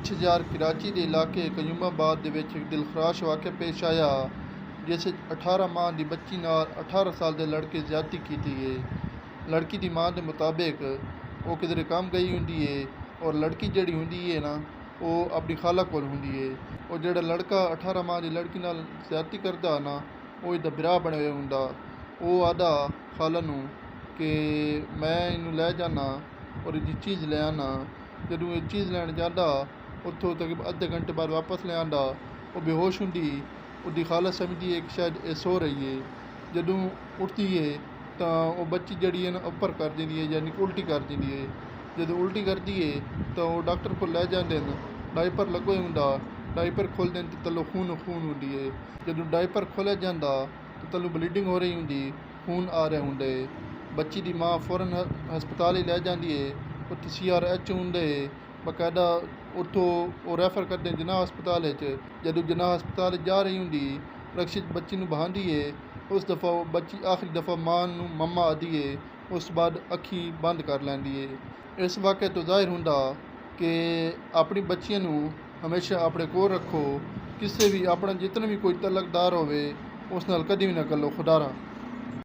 ਅੱਛਾ कराची के इलाके कयूमाबाद ਦੇ ਵਿੱਚ ਇੱਕ ਦਿਲਖਰਾਸ਼ ਵਾਕਿਆ ਪੇਸ਼ ਆਇਆ ਜਿਸ ਵਿੱਚ 18 ਮਾਹ ਦੀ ਬੱਚੀ ਨਾਲ 18 ਸਾਲ ਦੇ ਲੜਕੇ ਜ਼ਿਆਦਤੀ ਕੀਤੀ ਹੈ। ਲੜਕੀ ਦੀ ਮਾਂ ਦੇ ਮੁਤਾਬਿਕ ਉਹ ਕਿਧਰੇ ਕੰਮ ਗਈ ਹੁੰਦੀ ਹੈ ਔਰ ਲੜਕੀ ਜਿਹੜੀ ਹੁੰਦੀ ਹੈ ਨਾ ਉਹ ਆਪਣੀ ਖਾਲਾ ਕੋਲ ਹੁੰਦੀ ਹੈ। ਉਹ ਜਿਹੜਾ ਲੜਕਾ 18 ਮਾਹ ਦੀ ਲੜਕੀ ਨਾਲ ਜ਼ਿਆਦਤੀ ਕਰਦਾ ਨਾ ਉਹ ਇਹਦਾ ਬਿਰਾ ਬਣਿਆ ਹੋਇਆ ਹੁੰਦਾ। ਉਹ ਆਦਾ ਖਾਲਾ ਨੂੰ ਕਿ ਮੈਂ ਇਹਨੂੰ ਲੈ ਜਾਣਾ ਔਰ ਇਹਦੀ ਚੀਜ਼ ਲੈ ਆਉਣਾ। ਜਦੋਂ ਇਹ ਚੀਜ਼ ਲੈਣ ਜਾਂਦਾ ਉੱਥੋਂ ਤਕਰੀਬਨ ਅੱਧੇ ਘੰਟੇ ਬਾਅਦ ਵਾਪਸ ਲੈ ਆਉਂਦਾ ਉਹ ਬੇਹੋਸ਼ ਹੁੰਦੀ। ਉਹਦੀ ਖਾਲਾ ਸਮਝਦੀ ਹੈ ਕਿ ਸ਼ਾਇਦ ਇਹ ਸੋ ਰਹੀ ਹੈ। ਜਦੋਂ ਉੱਠਦੀ ਹੈ ਤਾਂ ਉਹ ਬੱਚੀ ਜਿਹੜੀ ਹੈ ਨਾ ਉੱਪਰ ਕਰ ਦਿੰਦੀ ਹੈ ਯਾਨੀ ਕਿ ਉਲਟੀ ਕਰ ਦਿੰਦੀ ਹੈ। ਜਦੋਂ ਉਲਟੀ ਕਰਦੀ ਹੈ ਤਾਂ ਉਹ ਡਾਕਟਰ ਕੋਲ ਲੈ ਜਾਂਦੇ ਨੇ। ਡਾਈਪਰ ਲੱਗੋ ਹੁੰਦਾ, ਡਾਈਪਰ ਖੋਲ੍ਹਦੇ ਨੇ ਤਾਂ ਤਲੋਂ ਖੂਨ ਹੁੰਦੀ ਹੈ। ਜਦੋਂ ਡਾਈਪਰ ਖੋਲ੍ਹਿਆ ਜਾਂਦਾ ਤਾਂ ਤਲੋਂ ਬਲੀਡਿੰਗ ਹੋ ਰਹੀ ਹੁੰਦੀ, ਖੂਨ ਆ ਰਿਹਾ ਹੁੰਦਾ ਹੈ। ਬੱਚੀ ਦੀ ਮਾਂ ਫੌਰਨ ਹਸਪਤਾਲ ਹੀ ਲੈ ਜਾਂਦੀ ਹੈ। ਉੱਥੇ CRH ਹੁੰਦੇ ਬਾਕਾਇਦਾ, ਉੱਥੋਂ ਉਹ ਰੈਫਰ ਕਰਦੇ ਜਿਨਾਹ ਹਸਪਤਾਲ ਵਿੱਚ। ਜਦੋਂ ਜਿਨਾਹ ਹਸਪਤਾਲ ਜਾ ਰਹੀ ਹੁੰਦੀ ਰਕਸ਼ਿਤ ਬੱਚੀ ਨੂੰ ਬਹਾਉਂਦੀ ਹੈ। ਉਸ ਦਫਾ ਉਹ ਬੱਚੀ ਆਖਰੀ ਦਫਾ ਮਾਂ ਨੂੰ ਮੰਮਾ ਆਦੀ ਹੈ। ਉਸ ਤੋਂ ਬਾਅਦ ਅੱਖੀ ਬੰਦ ਕਰ ਲੈਂਦੀ ਹੈ। ਇਸ ਵਾਕਿਆ ਤੋਂ ਜ਼ਾਹਿਰ ਹੁੰਦਾ ਕਿ ਆਪਣੀ ਬੱਚੀਆਂ ਨੂੰ ਹਮੇਸ਼ਾ ਆਪਣੇ ਕੋਲ ਰੱਖੋ। ਕਿਸੇ ਵੀ ਆਪਣਾ ਜਿਤਨਾ ਵੀ ਕੋਈ ਤਲਕਦਾਰ ਹੋਵੇ ਉਸ ਨਾਲ ਕਦੀ ਵੀ ਨਾ ਗੱਲੋ ਖੁਦਾਰਾ।